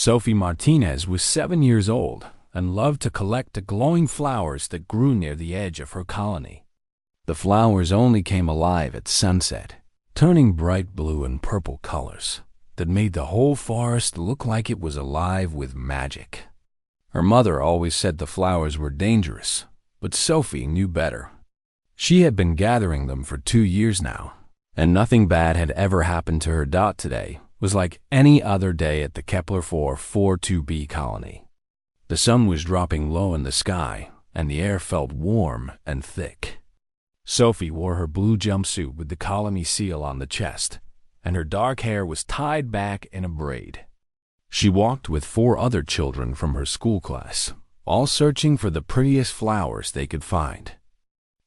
Sophie Martinez was 7 years old and loved to collect the glowing flowers that grew near the edge of her colony. The flowers only came alive at sunset, turning bright blue and purple colors that made the whole forest look like it was alive with magic. Her mother always said the flowers were dangerous, but Sophie knew better. She had been gathering them for 2 years now, and nothing bad had ever happened to her. Today was like any other day at the Kepler 442b colony. The sun was dropping low in the sky, and the air felt warm and thick. Sophie wore her blue jumpsuit with the colony seal on the chest, and her dark hair was tied back in a braid. She walked with 4 other children from her school class, all searching for the prettiest flowers they could find.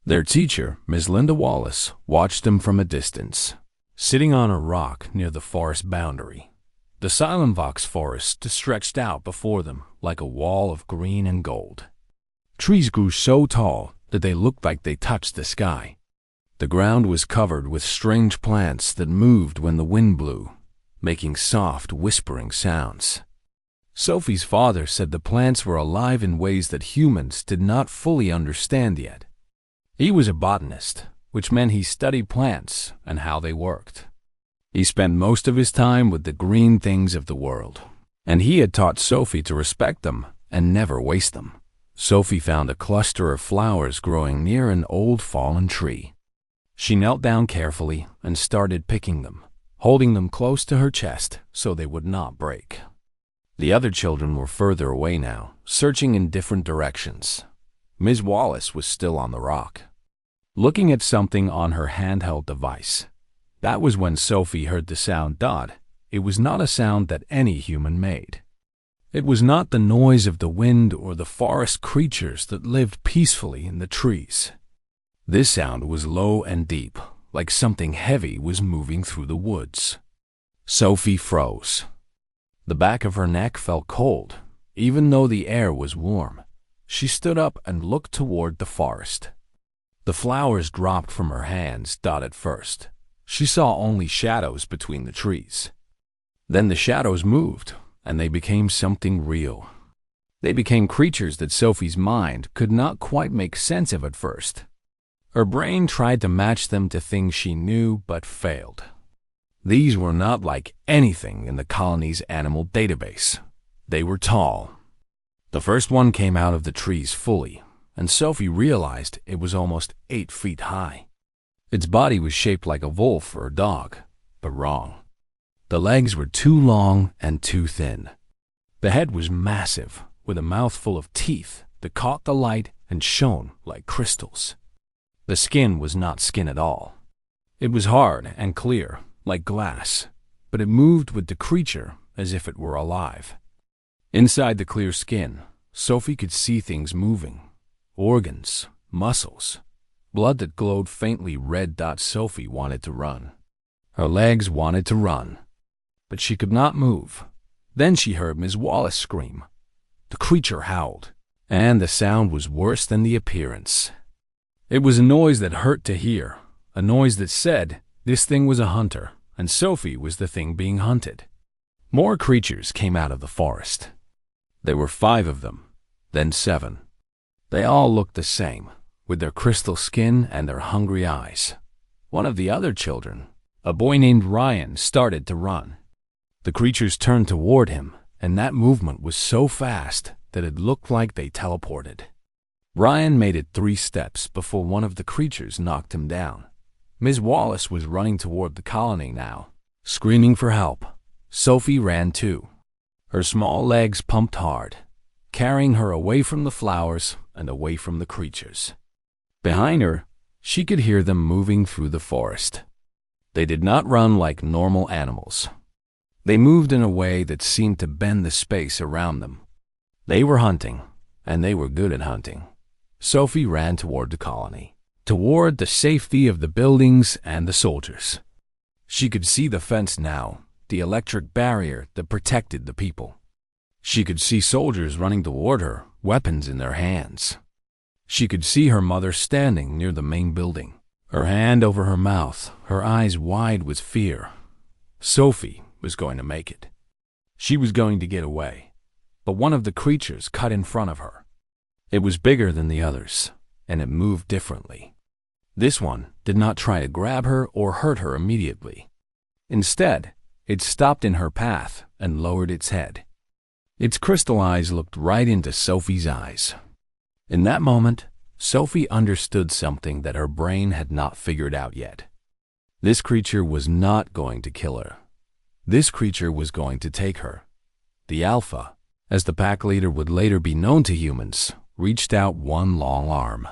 Their teacher, Ms. Linda Wallace, watched them from a distance, sitting on a rock near the forest boundary. The Silent Vox forest stretched out before them like a wall of green and gold. Trees grew so tall that they looked like they touched the sky. The ground was covered with strange plants that moved when the wind blew, making soft, whispering sounds. Sophie's father said the plants were alive in ways that humans did not fully understand yet. He was a botanist, which meant he studied plants and how they worked. He spent most of his time with the green things of the world, and he had taught Sophie to respect them and never waste them. Sophie found a cluster of flowers growing near an old fallen tree. She knelt down carefully and started picking them, holding them close to her chest so they would not break. The other children were further away now, searching in different directions. Ms. Wallace was still on the rock, looking at something on her handheld device. That was when Sophie heard the sound. It was not a sound that any human made. It was not the noise of the wind or the forest creatures that lived peacefully in the trees. This sound was low and deep, like something heavy was moving through the woods. Sophie froze. The back of her neck felt cold, even though the air was warm. She stood up and looked toward the forest. The flowers dropped from her hands. At first, she saw only shadows between the trees. Then the shadows moved, and they became something real. They became creatures that Sophie's mind could not quite make sense of at first. Her brain tried to match them to things she knew but failed. These were not like anything in the colony's animal database. They were tall. The first one came out of the trees fully, and Sophie realized it was almost 8 feet high. Its body was shaped like a wolf or a dog, but wrong. The legs were too long and too thin. The head was massive, with a mouthful of teeth that caught the light and shone like crystals. The skin was not skin at all. It was hard and clear, like glass, but it moved with the creature as if it were alive. Inside the clear skin, Sophie could see things moving. Organs, muscles, blood that glowed faintly red. Sophie wanted to run. Her legs wanted to run, but she could not move. Then she heard Ms. Wallace scream. The creature howled, and the sound was worse than the appearance. It was a noise that hurt to hear, a noise that said this thing was a hunter, and Sophie was the thing being hunted. More creatures came out of the forest. There were 5 of them, then 7. They all looked the same, with their crystal skin and their hungry eyes. One of the other children, a boy named Ryan, started to run. The creatures turned toward him, and that movement was so fast that it looked like they teleported. Ryan made it 3 steps before one of the creatures knocked him down. Ms. Wallace was running toward the colony now, screaming for help. Sophie ran too. Her small legs pumped hard, carrying her away from the flowers and away from the creatures. Behind her, she could hear them moving through the forest. They did not run like normal animals. They moved in a way that seemed to bend the space around them. They were hunting, and they were good at hunting. Sophie ran toward the colony, toward the safety of the buildings and the soldiers. She could see the fence now, the electric barrier that protected the people. She could see soldiers running toward her, weapons in their hands. She could see her mother standing near the main building, her hand over her mouth, her eyes wide with fear. Sophie was going to make it. She was going to get away, but one of the creatures cut in front of her. It was bigger than the others, and it moved differently. This one did not try to grab her or hurt her immediately. Instead, it stopped in her path and lowered its head. Its crystal eyes looked right into Sophie's eyes. In that moment, Sophie understood something that her brain had not figured out yet. This creature was not going to kill her. This creature was going to take her. The Alpha, as the pack leader would later be known to humans, reached out one long arm.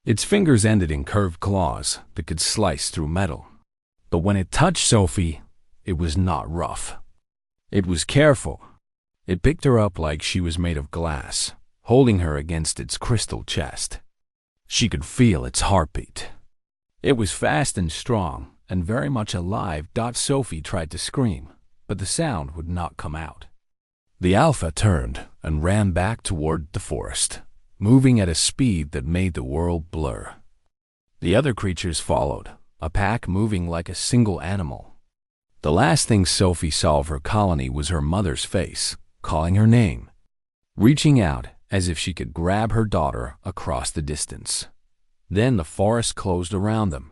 Its fingers ended in curved claws that could slice through metal. But when it touched Sophie, it was not rough. It was careful. It picked her up like she was made of glass, holding her against its crystal chest. She could feel its heartbeat. It was fast and strong and very much alive. Sophie tried to scream, but the sound would not come out. The Alpha turned and ran back toward the forest, moving at a speed that made the world blur. The other creatures followed, a pack moving like a single animal. The last thing Sophie saw of her colony was her mother's face, calling her name, reaching out as if she could grab her daughter across the distance. Then the forest closed around them,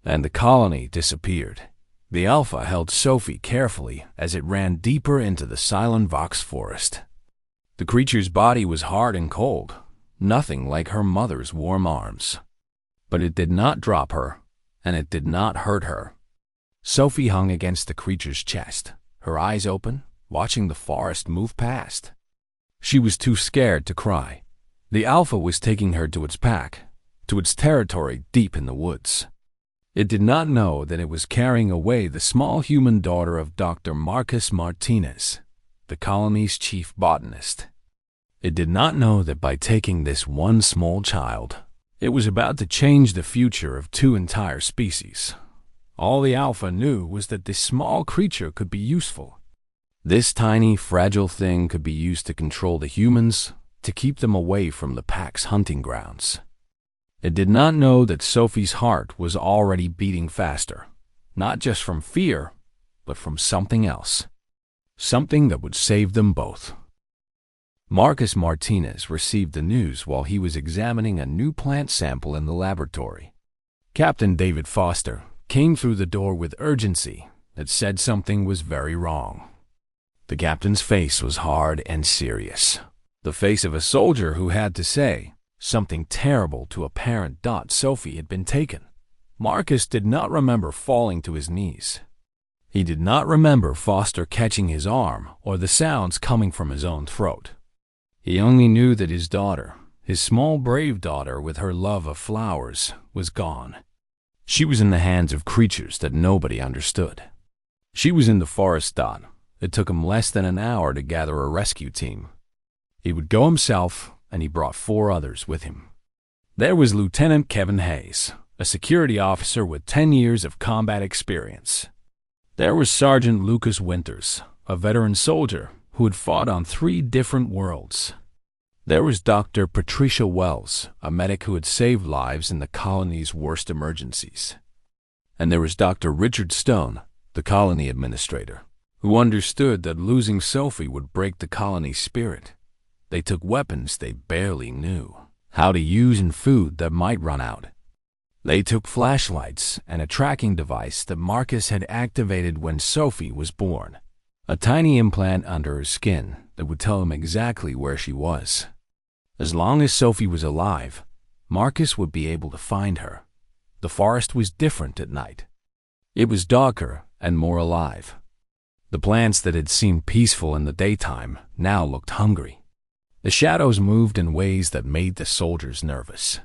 and the colony disappeared. The Alpha held Sophie carefully as it ran deeper into the silent Vox forest. The creature's body was hard and cold, nothing like her mother's warm arms. But it did not drop her, and it did not hurt her. Sophie hung against the creature's chest, her eyes open, watching the forest move past. She was too scared to cry. The Alpha was taking her to its pack, to its territory deep in the woods. It did not know that it was carrying away the small human daughter of Dr. Marcus Martinez, the colony's chief botanist. It did not know that by taking this one small child, it was about to change the future of two entire species. All the Alpha knew was that this small creature could be useful. This tiny, fragile thing could be used to control the humans, to keep them away from the pack's hunting grounds. It did not know that Sophie's heart was already beating faster, not just from fear, but from something else. Something that would save them both. Marcus Martinez received the news while he was examining a new plant sample in the laboratory. Captain David Foster came through the door with urgency that said something was very wrong. The captain's face was hard and serious, the face of a soldier who had to say something terrible to a parent. Sophie had been taken. Marcus did not remember falling to his knees. He did not remember Foster catching his arm or the sounds coming from his own throat. He only knew that his daughter, his small brave daughter with her love of flowers, was gone. She was in the hands of creatures that nobody understood. She was in the forest. It took him less than an hour to gather a rescue team. He would go himself, and he brought 4 others with him. There was Lieutenant Kevin Hayes, a security officer with 10 years of combat experience. There was Sergeant Lucas Winters, a veteran soldier who had fought on 3 different worlds. There was Dr. Patricia Wells, a medic who had saved lives in the colony's worst emergencies. And there was Dr. Richard Stone, the colony administrator, who understood that losing Sophie would break the colony's spirit. They took weapons they barely knew how to use and food that might run out. They took flashlights and a tracking device that Marcus had activated when Sophie was born. A tiny implant under her skin that would tell him exactly where she was. As long as Sophie was alive, Marcus would be able to find her. The forest was different at night. It was darker and more alive. The plants that had seemed peaceful in the daytime now looked hungry. The shadows moved in ways that made the soldiers nervous.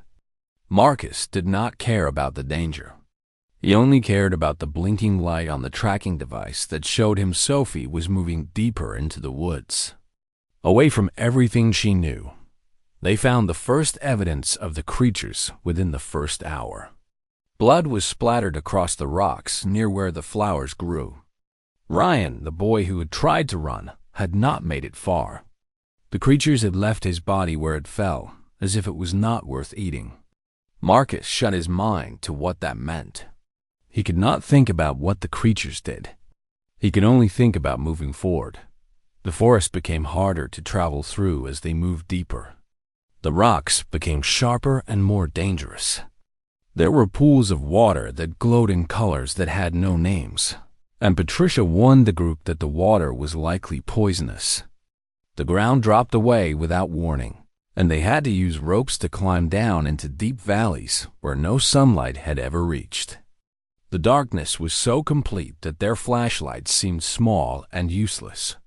Marcus did not care about the danger. He only cared about the blinking light on the tracking device that showed him Sophie was moving deeper into the woods, away from everything she knew. They found the first evidence of the creatures within the first hour. Blood was splattered across the rocks near where the flowers grew. Ryan, the boy who had tried to run, had not made it far. The creatures had left his body where it fell, as if it was not worth eating. Marcus shut his mind to what that meant. He could not think about what the creatures did. He could only think about moving forward, The forest became harder to travel through as they moved deeper. The rocks became sharper and more dangerous. There were pools of water that glowed in colors that had no names, and Patricia warned the group that the water was likely poisonous. The ground dropped away without warning, and they had to use ropes to climb down into deep valleys where no sunlight had ever reached. The darkness was so complete that their flashlights seemed small and useless.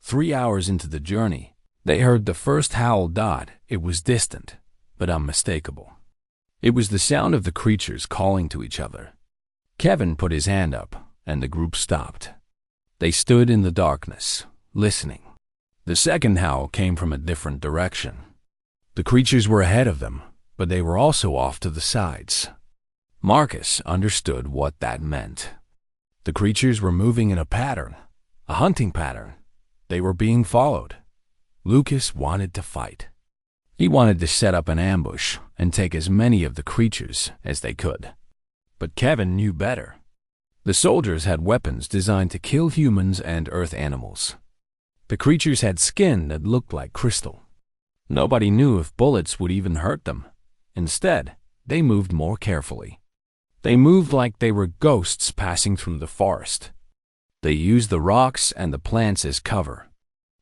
3 hours into the journey, they heard the first howl. It was distant, but unmistakable. It was the sound of the creatures calling to each other. Kevin put his hand up, and the group stopped. They stood in the darkness, listening. The second howl came from a different direction. The creatures were ahead of them, but they were also off to the sides. Marcus understood what that meant. The creatures were moving in a pattern, a hunting pattern. They were being followed. Lucas wanted to fight. He wanted to set up an ambush and take as many of the creatures as they could. But Kevin knew better. The soldiers had weapons designed to kill humans and earth animals. The creatures had skin that looked like crystal. Nobody knew if bullets would even hurt them. Instead, they moved more carefully. They moved like they were ghosts passing through the forest. They used the rocks and the plants as cover.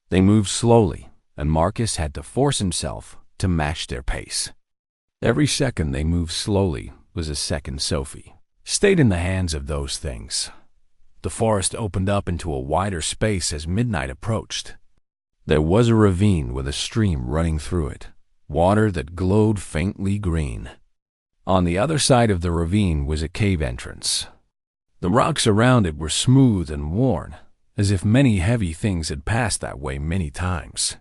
They moved slowly, and Marcus had to force himself to match their pace. Every second they moved slowly was a second Sophie stayed in the hands of those things. The forest opened up into a wider space as midnight approached. There was a ravine with a stream running through it, water that glowed faintly green. On the other side of the ravine was a cave entrance. The rocks around it were smooth and worn, as if many heavy things had passed that way many times.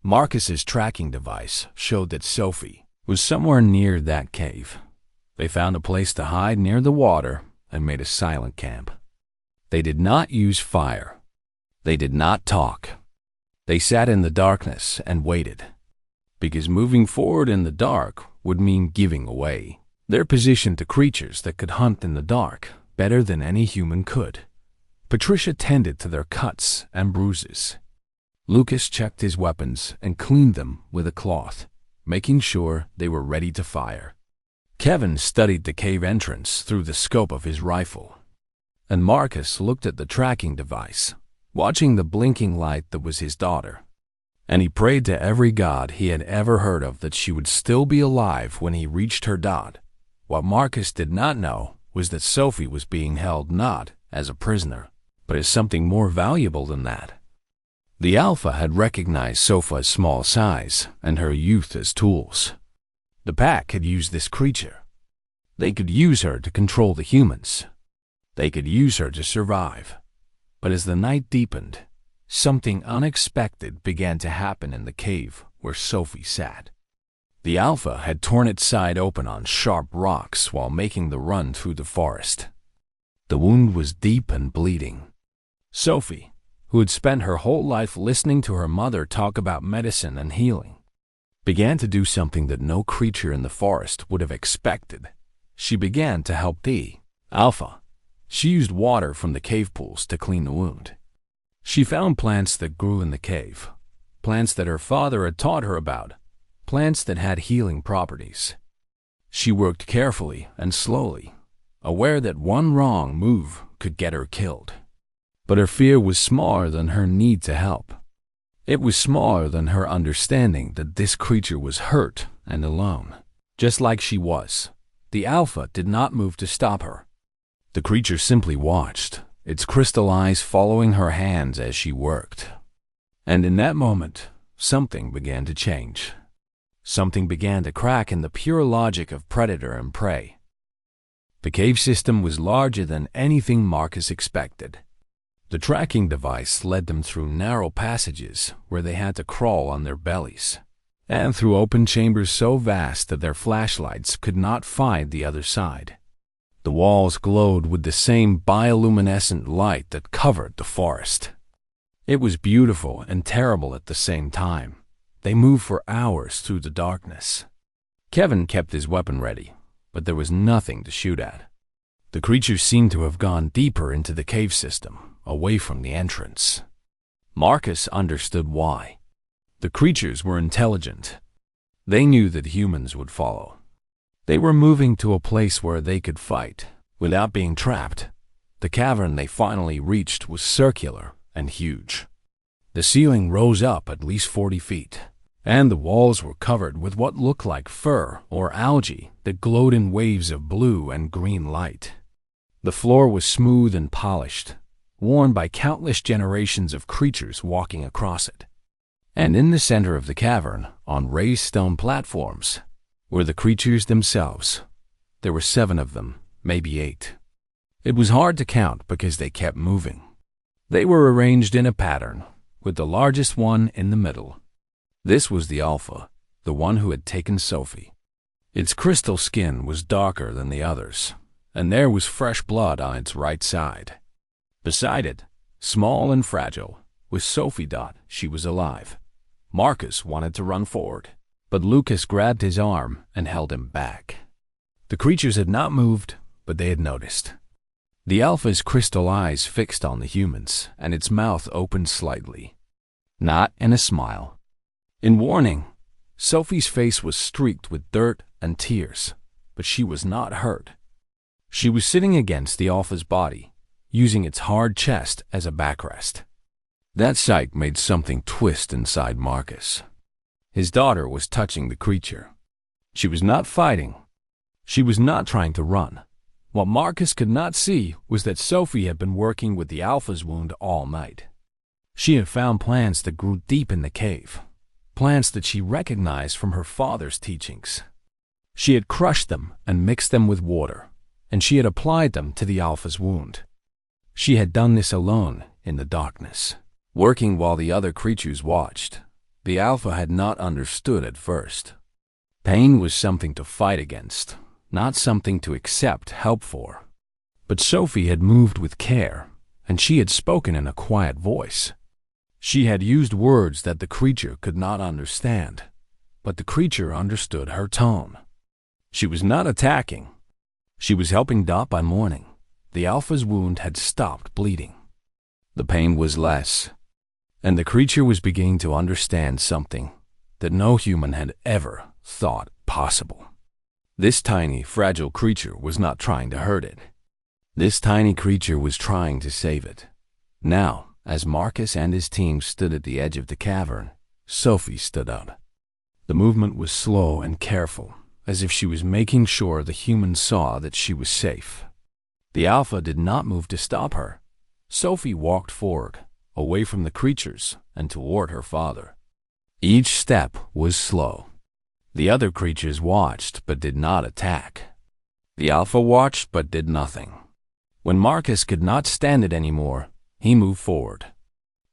Marcus's tracking device showed that Sophie was somewhere near that cave. They found a place to hide near the water and made a silent camp. They did not use fire. They did not talk. They sat in the darkness and waited, because moving forward in the dark would mean giving away their position to creatures that could hunt in the dark better than any human could. Patricia tended to their cuts and bruises. Lucas checked his weapons and cleaned them with a cloth, making sure they were ready to fire. Kevin studied the cave entrance through the scope of his rifle, and Marcus looked at the tracking device, watching the blinking light that was his daughter. And he prayed to every god he had ever heard of that she would still be alive when he reached her dot. What Marcus did not know was that Sophie was being held not as a prisoner, but as something more valuable than that. The Alpha had recognized Sophia's small size and her youth as tools. The pack had used this creature. They could use her to control the humans. They could use her to survive. But as the night deepened, something unexpected began to happen in the cave where Sophie sat. The Alpha had torn its side open on sharp rocks while making the run through the forest. The wound was deep and bleeding. Sophie, who had spent her whole life listening to her mother talk about medicine and healing, began to do something that no creature in the forest would have expected. She began to help the Alpha. She used water from the cave pools to clean the wound. She found plants that grew in the cave, plants that her father had taught her about, plants that had healing properties. She worked carefully and slowly, aware that one wrong move could get her killed. But her fear was smaller than her need to help. It was smaller than her understanding that this creature was hurt and alone. Just like she was, the Alpha did not move to stop her. The creature simply watched, its crystal eyes following her hands as she worked. And in that moment, something began to change. Something began to crack in the pure logic of predator and prey. The cave system was larger than anything Marcus expected. The tracking device led them through narrow passages where they had to crawl on their bellies, and through open chambers so vast that their flashlights could not find the other side. The walls glowed with the same bioluminescent light that covered the forest. It was beautiful and terrible at the same time. They moved for hours through the darkness. Kevin kept his weapon ready, but there was nothing to shoot at. The creatures seemed to have gone deeper into the cave system, away from the entrance. Marcus understood why. The creatures were intelligent. They knew that humans would follow. They were moving to a place where they could fight without being trapped. The cavern they finally reached was circular and huge. The ceiling rose up at least 40 feet, and the walls were covered with what looked like fur or algae that glowed in waves of blue and green light. The floor was smooth and polished, worn by countless generations of creatures walking across it. And in the center of the cavern, on raised stone platforms, were the creatures themselves. There were 7 of them, maybe 8. It was hard to count because they kept moving. They were arranged in a pattern, with the largest one in the middle. This was the Alpha, the one who had taken Sophie. Its crystal skin was darker than the others, and there was fresh blood on its right side. Beside it, small and fragile, was Sophie. She was alive. Marcus wanted to run forward, but Lucas grabbed his arm and held him back. The creatures had not moved, but they had noticed. The Alpha's crystal eyes fixed on the humans, and its mouth opened slightly. Not in a smile. In warning, Sophie's face was streaked with dirt and tears, but she was not hurt. She was sitting against the Alpha's body, using its hard chest as a backrest. That sight made something twist inside Marcus. His daughter was touching the creature. She was not fighting. She was not trying to run. What Marcus could not see was that Sophie had been working with the Alpha's wound all night. She had found plants that grew deep in the cave, plants that she recognized from her father's teachings. She had crushed them and mixed them with water, and she had applied them to the Alpha's wound. She had done this alone in the darkness, working while the other creatures watched. The Alpha had not understood at first. Pain was something to fight against, not something to accept help for. But Sophie had moved with care, and she had spoken in a quiet voice. She had used words that the creature could not understand, but the creature understood her tone. She was not attacking. She was helping Dot by mourning. The Alpha's wound had stopped bleeding. The pain was less, and the creature was beginning to understand something that no human had ever thought possible. This tiny, fragile creature was not trying to hurt it. This tiny creature was trying to save it. Now, as Marcus and his team stood at the edge of the cavern, Sophie stood up. The movement was slow and careful, as if she was making sure the humans saw that she was safe. The Alpha did not move to stop her. Sophie walked forward, away from the creatures and toward her father. Each step was slow. The other creatures watched but did not attack. The Alpha watched but did nothing. When Marcus could not stand it anymore, he moved forward.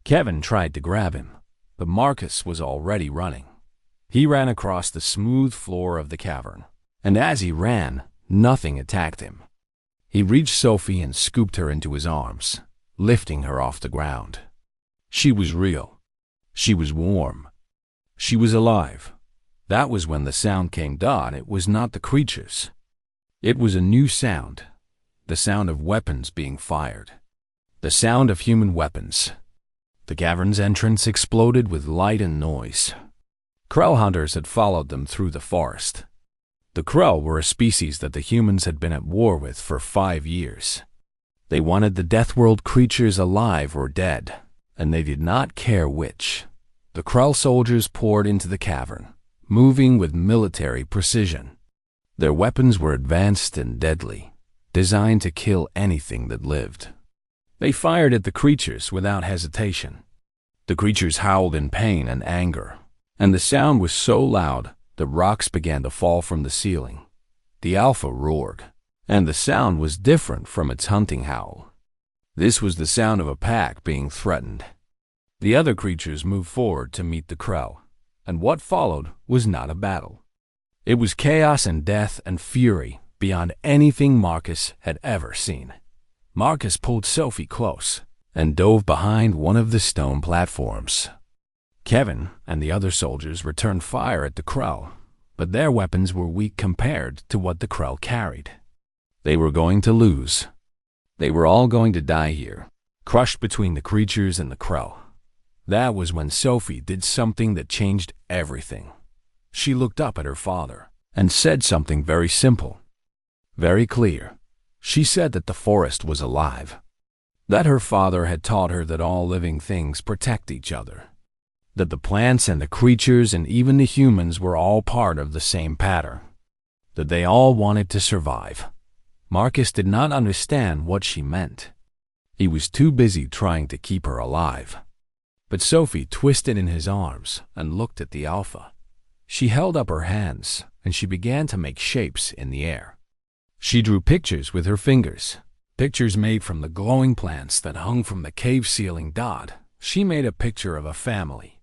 Kevin tried to grab him, but Marcus was already running. He ran across the smooth floor of the cavern, and as he ran, nothing attacked him. He reached Sophie and scooped her into his arms, lifting her off the ground. She was real. She was warm. She was alive. That was when the sound came. It was not the creatures. It was a new sound, the sound of weapons being fired. The sound of human weapons. The cavern's entrance exploded with light and noise. Krell hunters had followed them through the forest. The Krell were a species that the humans had been at war with for 5 years. They wanted the Deathworld creatures alive or dead, and they did not care which. The Krell soldiers poured into the cavern, moving with military precision. Their weapons were advanced and deadly, designed to kill anything that lived. They fired at the creatures without hesitation. The creatures howled in pain and anger, and the sound was so loud that rocks began to fall from the ceiling. The Alpha roared, and the sound was different from its hunting howl. This was the sound of a pack being threatened. The other creatures moved forward to meet the Krell, and what followed was not a battle. It was chaos and death and fury beyond anything Marcus had ever seen. Marcus pulled Sophie close and dove behind one of the stone platforms. Kevin and the other soldiers returned fire at the Krell, but their weapons were weak compared to what the Krell carried. They were going to lose. They were all going to die here, crushed between the creatures and the Krell. That was when Sophie did something that changed everything. She looked up at her father and said something very simple, very clear. She said that the forest was alive, that her father had taught her that all living things protect each other, that the plants and the creatures and even the humans were all part of the same pattern, that they all wanted to survive. Marcus did not understand what she meant. He was too busy trying to keep her alive. But Sophie twisted in his arms and looked at the Alpha. She held up her hands and she began to make shapes in the air. She drew pictures with her fingers, pictures made from the glowing plants that hung from the cave ceiling. She made a picture of a family,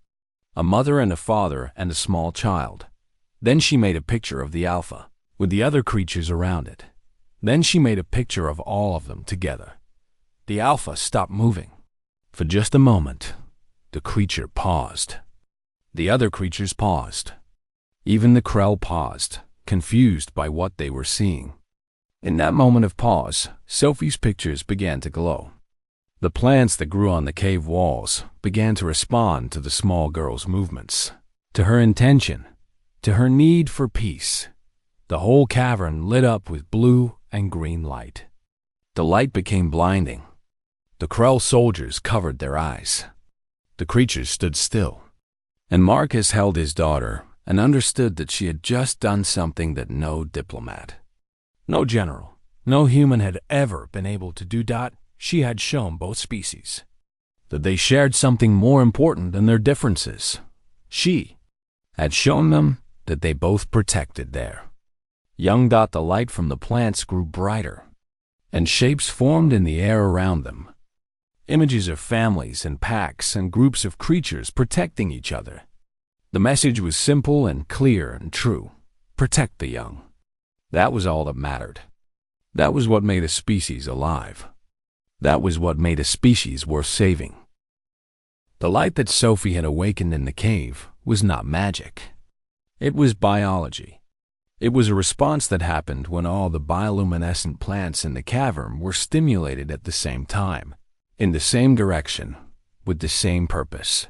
a mother and a father and a small child. Then she made a picture of the Alpha with the other creatures around it. Then she made a picture of all of them together. The Alpha stopped moving. For just a moment, the creature paused. The other creatures paused. Even the Krell paused, confused by what they were seeing. In that moment of pause, Sophie's pictures began to glow. The plants that grew on the cave walls began to respond to the small girl's movements, to her intention, to her need for peace. The whole cavern lit up with blue and green light. The light became blinding. The Krell soldiers covered their eyes. The creatures stood still. And Marcus held his daughter and understood that she had just done something that no diplomat, no general, no human had ever been able to do. She had shown both species that they shared something more important than their differences. She had shown them that they both protected their young. The light from the plants grew brighter, and shapes formed in the air around them. Images of families and packs and groups of creatures protecting each other. The message was simple and clear and true. Protect the young. That was all that mattered. That was what made a species alive. That was what made a species worth saving. The light that Sophie had awakened in the cave was not magic. It was biology. It was a response that happened when all the bioluminescent plants in the cavern were stimulated at the same time, in the same direction, with the same purpose.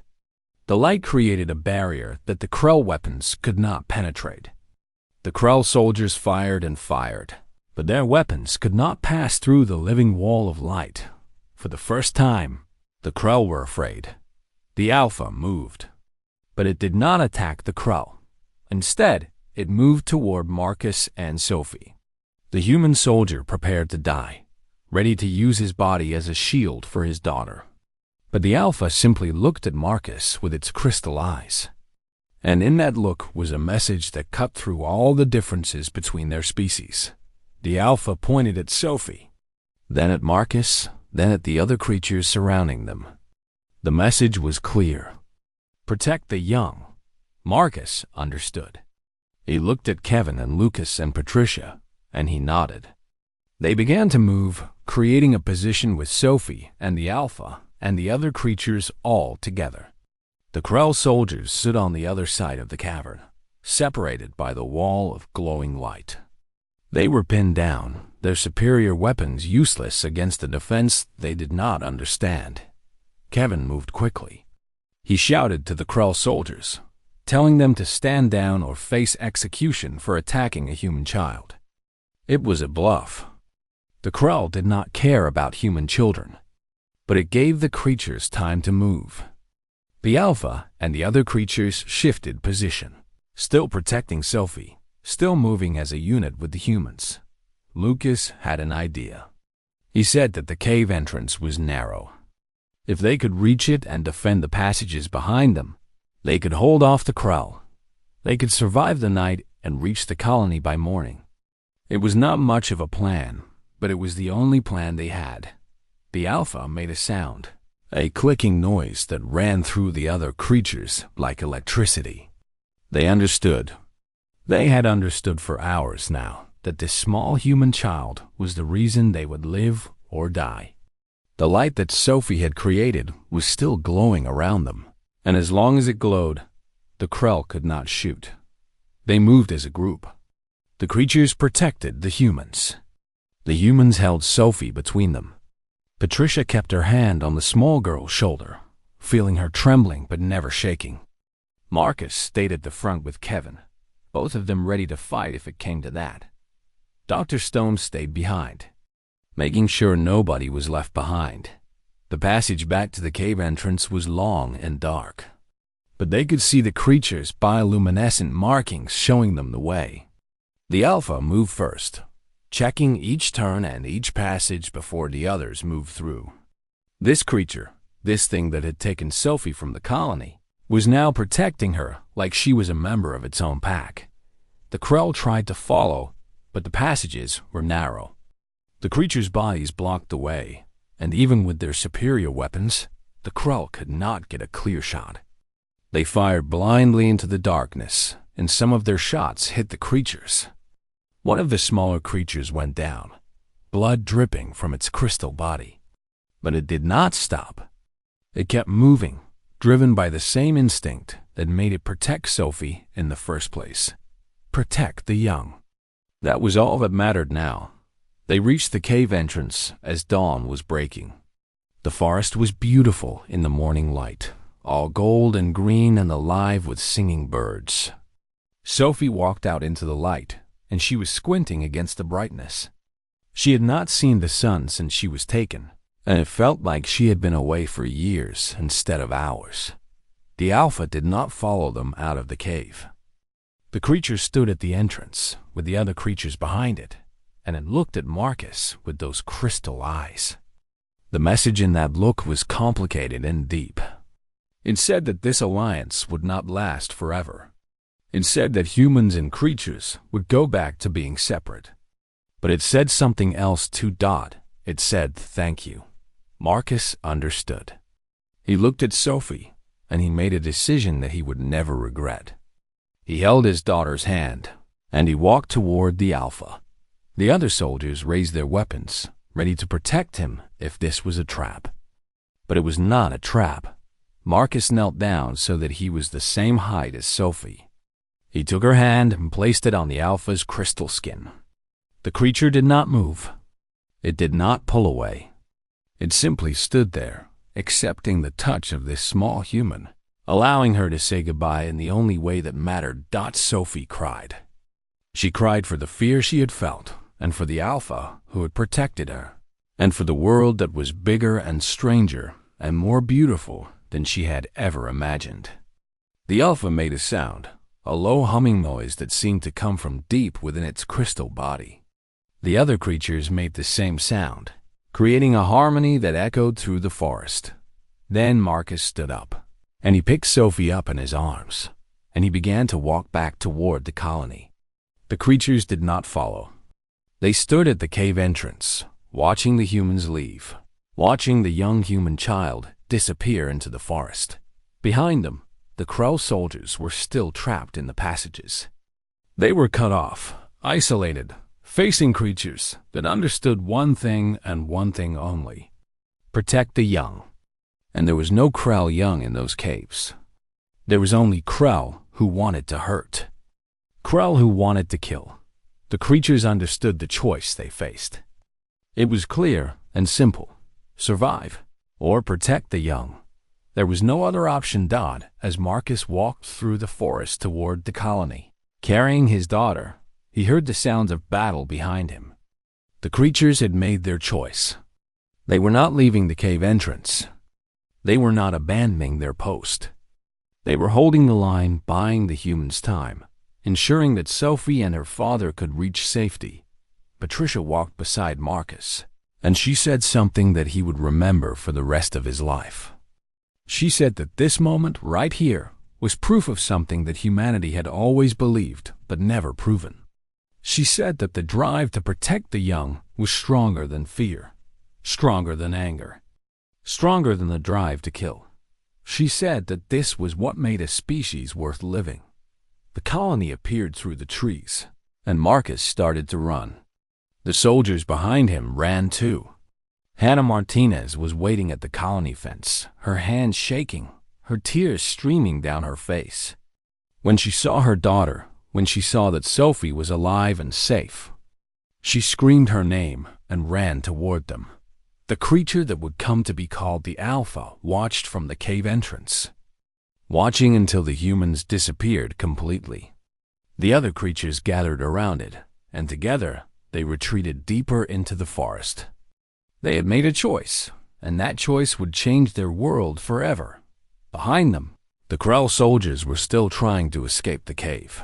The light created a barrier that the Krell weapons could not penetrate. The Krell soldiers fired and fired, but their weapons could not pass through the living wall of light. For the first time, the Krell were afraid. The Alpha moved, but it did not attack the Krell. Instead, it moved toward Marcus and Sophie. The human soldier prepared to die, ready to use his body as a shield for his daughter. But the Alpha simply looked at Marcus with its crystal eyes. And in that look was a message that cut through all the differences between their species. The Alpha pointed at Sophie, then at Marcus, then at the other creatures surrounding them. The message was clear. Protect the young. Marcus understood. He looked at Kevin and Lucas and Patricia, and he nodded. They began to move, creating a position with Sophie and the Alpha and the other creatures all together. The Krell soldiers stood on the other side of the cavern, separated by the wall of glowing light. They were pinned down, their superior weapons useless against a defense they did not understand. Kevin moved quickly. He shouted to the Krell soldiers, telling them to stand down or face execution for attacking a human child. It was a bluff. The Krell did not care about human children, but it gave the creatures time to move. The Alpha and the other creatures shifted position, still protecting Sophie, still moving as a unit with the humans. Lucas had an idea. He said that the cave entrance was narrow. If they could reach it and defend the passages behind them, they could hold off the Krell. They could survive the night and reach the colony by morning. It was not much of a plan, but it was the only plan they had. The Alpha made a sound, a clicking noise that ran through the other creatures like electricity. They understood. They had understood for hours now that this small human child was the reason they would live or die. The light that Sophie had created was still glowing around them, and as long as it glowed, the Krell could not shoot. They moved as a group. The creatures protected the humans. The humans held Sophie between them. Patricia kept her hand on the small girl's shoulder, feeling her trembling but never shaking. Marcus stayed at the front with Kevin, both of them ready to fight if it came to that. Dr. Stone stayed behind, making sure nobody was left behind. The passage back to the cave entrance was long and dark, but they could see the creatures' bioluminescent markings showing them the way. The Alpha moved first, checking each turn and each passage before the others moved through. This creature, this thing that had taken Sophie from the colony, was now protecting her like she was a member of its own pack. The Krell tried to follow, but the passages were narrow. The creatures' bodies blocked the way, and even with their superior weapons, the Krell could not get a clear shot. They fired blindly into the darkness, and some of their shots hit the creatures. One of the smaller creatures went down, blood dripping from its crystal body. But it did not stop. It kept moving, driven by the same instinct that made it protect Sophie in the first place. Protect the young. That was all that mattered now. They reached the cave entrance as dawn was breaking. The forest was beautiful in the morning light, all gold and green and alive with singing birds. Sophie walked out into the light, and she was squinting against the brightness. She had not seen the sun since she was taken, and it felt like she had been away for years instead of hours. The Alpha did not follow them out of the cave. The creature stood at the entrance, with the other creatures behind it, and it looked at Marcus with those crystal eyes. The message in that look was complicated and deep. It said that this alliance would not last forever. It said that humans and creatures would go back to being separate. But it said something else too. It said thank you. Marcus understood. He looked at Sophie, and he made a decision that he would never regret. He held his daughter's hand, and he walked toward the Alpha. The other soldiers raised their weapons, ready to protect him if this was a trap. But it was not a trap. Marcus knelt down so that he was the same height as Sophie. He took her hand and placed it on the Alpha's crystal skin. The creature did not move. It did not pull away. It simply stood there, accepting the touch of this small human, allowing her to say goodbye in the only way that mattered. Sophie cried. She cried for the fear she had felt, and for the Alpha who had protected her, and for the world that was bigger and stranger and more beautiful than she had ever imagined. The Alpha made a sound, a low humming noise that seemed to come from deep within its crystal body. The other creatures made the same sound, creating a harmony that echoed through the forest. Then Marcus stood up, and he picked Sophie up in his arms, and he began to walk back toward the colony. The creatures did not follow. They stood at the cave entrance, watching the humans leave, watching the young human child disappear into the forest. Behind them, the Krell soldiers were still trapped in the passages. They were cut off, isolated, facing creatures that understood one thing and one thing only: protect the young. And there was no Krell young in those caves. There was only Krell who wanted to hurt. Krell who wanted to kill. The creatures understood the choice they faced. It was clear and simple: survive or protect the young. There was no other option. As Marcus walked through the forest toward the colony, carrying his daughter, he heard the sounds of battle behind him. The creatures had made their choice. They were not leaving the cave entrance. They were not abandoning their post. They were holding the line, buying the humans time, ensuring that Sophie and her father could reach safety. Patricia walked beside Marcus, and she said something that he would remember for the rest of his life. She said that this moment right here was proof of something that humanity had always believed but never proven. She said that the drive to protect the young was stronger than fear, stronger than anger, stronger than the drive to kill. She said that this was what made a species worth living. The colony appeared through the trees, and Marcus started to run. The soldiers behind him ran too. Hannah Martinez was waiting at the colony fence, her hands shaking, her tears streaming down her face. When she saw her daughter, when she saw that Sophie was alive and safe, she screamed her name and ran toward them. The creature that would come to be called the Alpha watched from the cave entrance, watching until the humans disappeared completely. The other creatures gathered around it, and together they retreated deeper into the forest. They had made a choice, and that choice would change their world forever. Behind them, the Krell soldiers were still trying to escape the cave,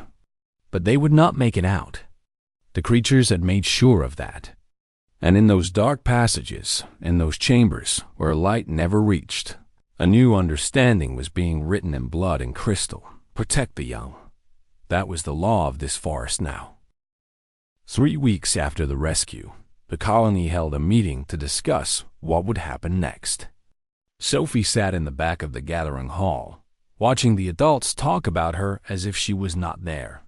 but they would not make it out. The creatures had made sure of that. And in those dark passages, in those chambers where light never reached, a new understanding was being written in blood and crystal. Protect the young. That was the law of this forest now. 3 weeks after the rescue, the colony held a meeting to discuss what would happen next. Sophie sat in the back of the gathering hall, watching the adults talk about her as if she was not there.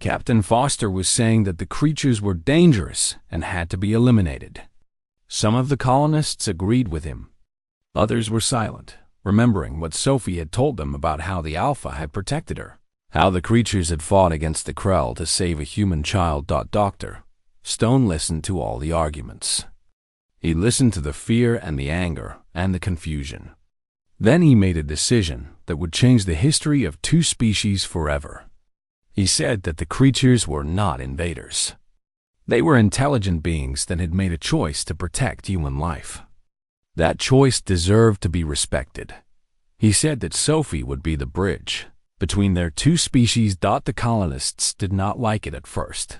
Captain Foster was saying that the creatures were dangerous and had to be eliminated. Some of the colonists agreed with him. Others were silent, remembering what Sophie had told them about how the Alpha had protected her, how the creatures had fought against the Krell to save a human child. Dr. Stone listened to all the arguments. He listened to the fear and the anger and the confusion. Then he made a decision that would change the history of 2 species forever. He said that the creatures were not invaders. They were intelligent beings that had made a choice to protect human life. That choice deserved to be respected. He said that Sophie would be the bridge between their 2 species. The colonists did not like it at first.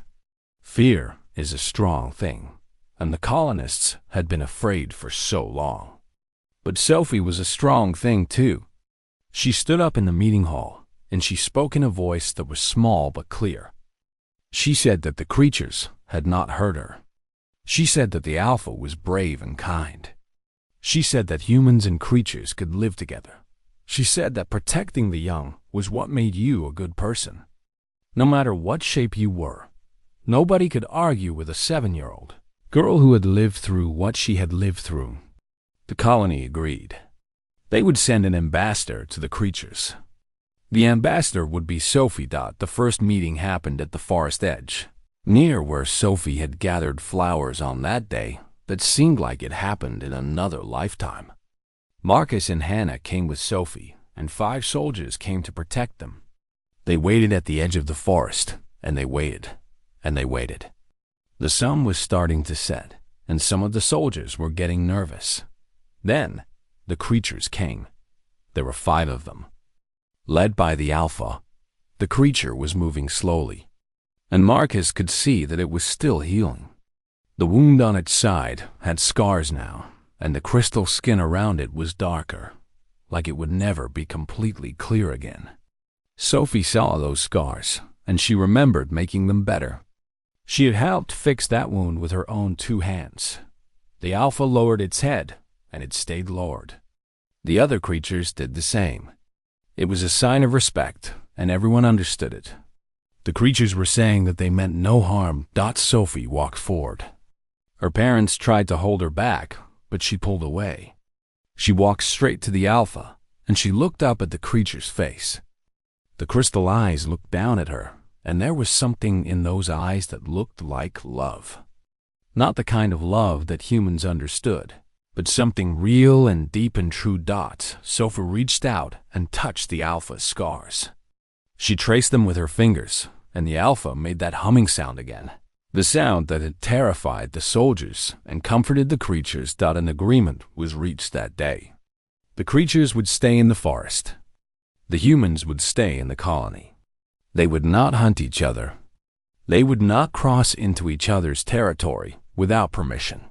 Fear is a strong thing, and the colonists had been afraid for so long. But Sophie was a strong thing too. She stood up in the meeting hall, and she spoke in a voice that was small but clear. She said that the creatures had not hurt her. She said that the Alpha was brave and kind. She said that humans and creatures could live together. She said that protecting the young was what made you a good person. No matter what shape you were, nobody could argue with a 7-year-old girl who had lived through what she had lived through. The colony agreed. They would send an ambassador to the creatures. The ambassador would be Sophie. The first meeting happened at the forest edge, near where Sophie had gathered flowers on that day that seemed like it happened in another lifetime. Marcus and Hannah came with Sophie, and 5 soldiers came to protect them. They waited at the edge of the forest, and they waited, and they waited. The sun was starting to set, and some of the soldiers were getting nervous. Then, the creatures came. There were 5 of them. Led by the Alpha, the creature was moving slowly, and Marcus could see that it was still healing. The wound on its side had scars now, and the crystal skin around it was darker, like it would never be completely clear again. Sophie saw those scars, and she remembered making them better. She had helped fix that wound with her own 2 hands. The Alpha lowered its head, and it stayed lowered. The other creatures did the same. It was a sign of respect, and everyone understood it. The creatures were saying that they meant no harm. Sophie walked forward. Her parents tried to hold her back, but she pulled away. She walked straight to the Alpha, and she looked up at the creature's face. The crystal eyes looked down at her, and there was something in those eyes that looked like love. Not the kind of love that humans understood, but something real and deep and true. Sophie reached out and touched the Alpha's scars. She traced them with her fingers, and the Alpha made that humming sound again, the sound that had terrified the soldiers and comforted the creatures. An agreement was reached that day. The creatures would stay in the forest. The humans would stay in the colony. They would not hunt each other. They would not cross into each other's territory without permission.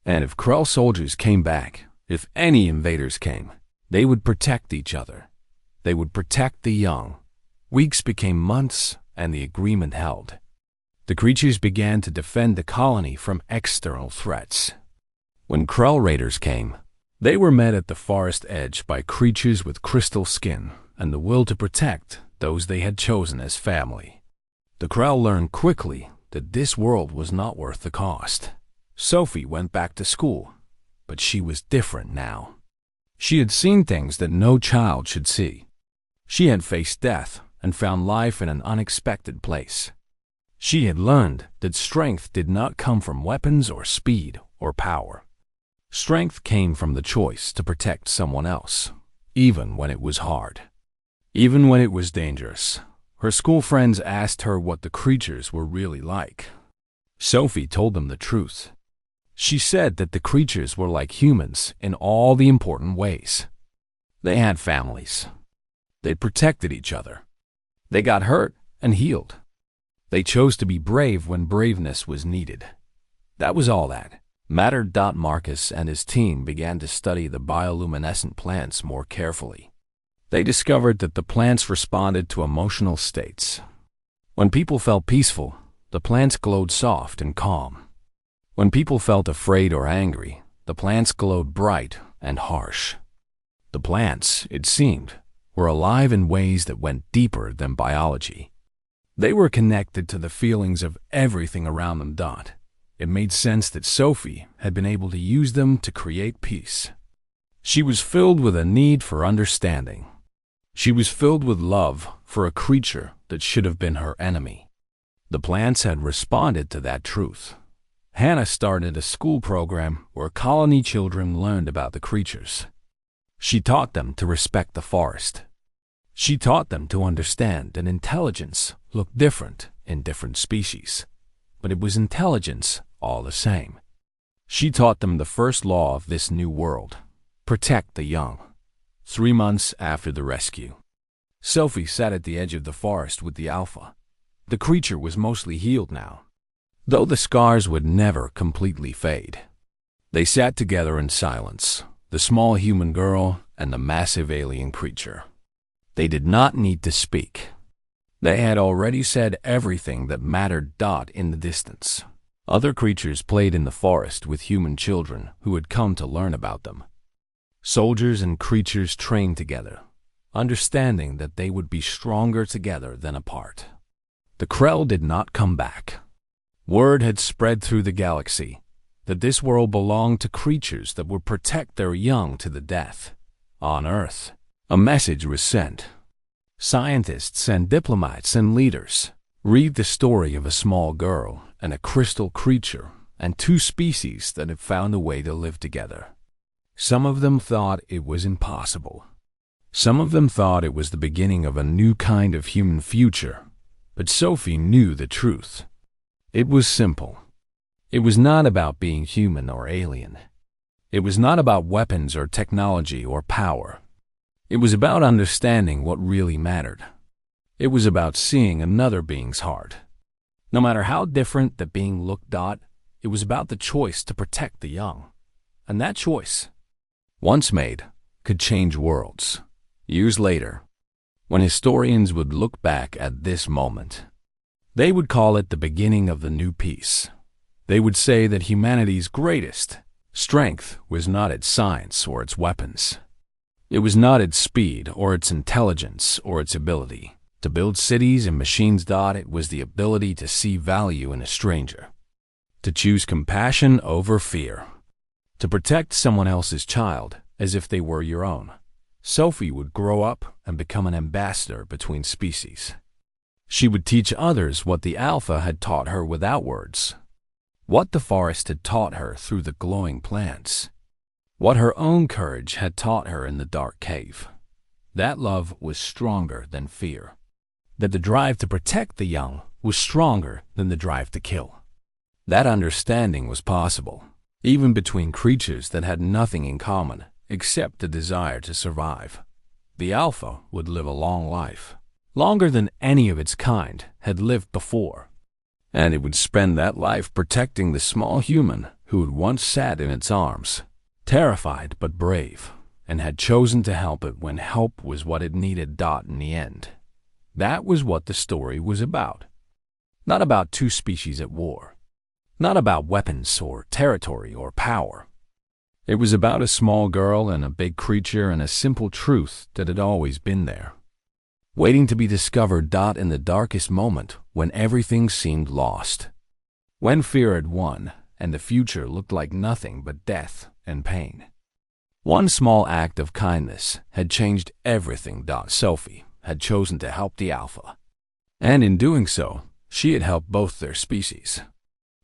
And if Krell soldiers came back, if any invaders came, they would protect each other. They would protect the young. Weeks became months, and the agreement held. The creatures began to defend the colony from external threats. When Krell raiders came, they were met at the forest edge by creatures with crystal skin and the will to protect those they had chosen as family. The Krell learned quickly that this world was not worth the cost. Sophie went back to school, but she was different now. She had seen things that no child should see. She had faced death and found life in an unexpected place. She had learned that strength did not come from weapons or speed or power. Strength came from the choice to protect someone else, even when it was hard. Even when it was dangerous. Her school friends asked her what the creatures were really like. Sophie told them the truth. She said that the creatures were like humans in all the important ways. They had families. They protected each other. They got hurt and healed. They chose to be brave when braveness was needed. That was all that mattered. Marcus and his team began to study the bioluminescent plants more carefully. They discovered that the plants responded to emotional states. When people felt peaceful, the plants glowed soft and calm. When people felt afraid or angry, the plants glowed bright and harsh. The plants, it seemed, were alive in ways that went deeper than biology. They were connected to the feelings of everything around them. It made sense that Sophie had been able to use them to create peace. She was filled with a need for understanding. She was filled with love for a creature that should have been her enemy. The plants had responded to that truth. Hannah started a school program where colony children learned about the creatures. She taught them to respect the forest. She taught them to understand that intelligence looked different in different species, but it was intelligence all the same. She taught them the first law of this new world: protect the young. 3 months after the rescue, Sophie sat at the edge of the forest with the alpha. The creature was mostly healed now, though the scars would never completely fade. They sat together in silence, the small human girl and the massive alien creature. They did not need to speak. They had already said everything that mattered. In the distance, other creatures played in the forest with human children who had come to learn about them. Soldiers and creatures trained together, understanding that they would be stronger together than apart. The Krell did not come back. Word had spread through the galaxy that this world belonged to creatures that would protect their young to the death. On Earth, a message was sent. Scientists and diplomats and leaders read the story of a small girl and a crystal creature and 2 species that had found a way to live together. Some of them thought it was impossible. Some of them thought it was the beginning of a new kind of human future. But Sophie knew the truth. It was simple. It was not about being human or alien. It was not about weapons or technology or power. It was about understanding what really mattered. It was about seeing another being's heart. No matter how different the being looked, it was about the choice to protect the young. And that choice, once made, could change worlds. Years later, when historians would look back at this moment, they would call it the beginning of the new peace. They would say that humanity's greatest strength was not its science or its weapons. It was not its speed or its intelligence or its ability to build cities and machines. It was the ability to see value in a stranger, to choose compassion over fear, to protect someone else's child as if they were your own. Sophie would grow up and become an ambassador between species. She would teach others what the Alpha had taught her without words, what the forest had taught her through the glowing plants, what her own courage had taught her in the dark cave. That love was stronger than fear, that the drive to protect the young was stronger than the drive to kill. That understanding was possible, even between creatures that had nothing in common except the desire to survive. The Alpha would live a long life, longer than any of its kind had lived before, and it would spend that life protecting the small human who had once sat in its arms, terrified but brave, and had chosen to help it when help was what it needed. In the end, that was what the story was about. Not about 2 species at war, not about weapons or territory or power. It was about a small girl and a big creature and a simple truth that had always been there, waiting to be discovered. In the darkest moment, when everything seemed lost, when fear had won and the future looked like nothing but death and pain, one small act of kindness had changed everything. Sophie had chosen to help the Alpha, and in doing so, she had helped both their species.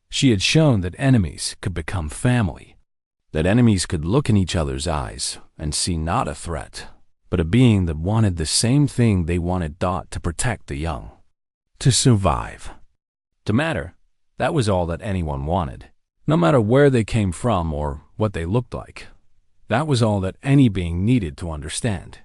She had shown that enemies could become family. that enemies could look in each other's eyes and see not a threat, but a being that wanted the same thing they wanted: Dot, to protect the young, to survive, to matter. That was all that anyone wanted, no matter where they came from or what they looked like. That was all that any being needed to understand.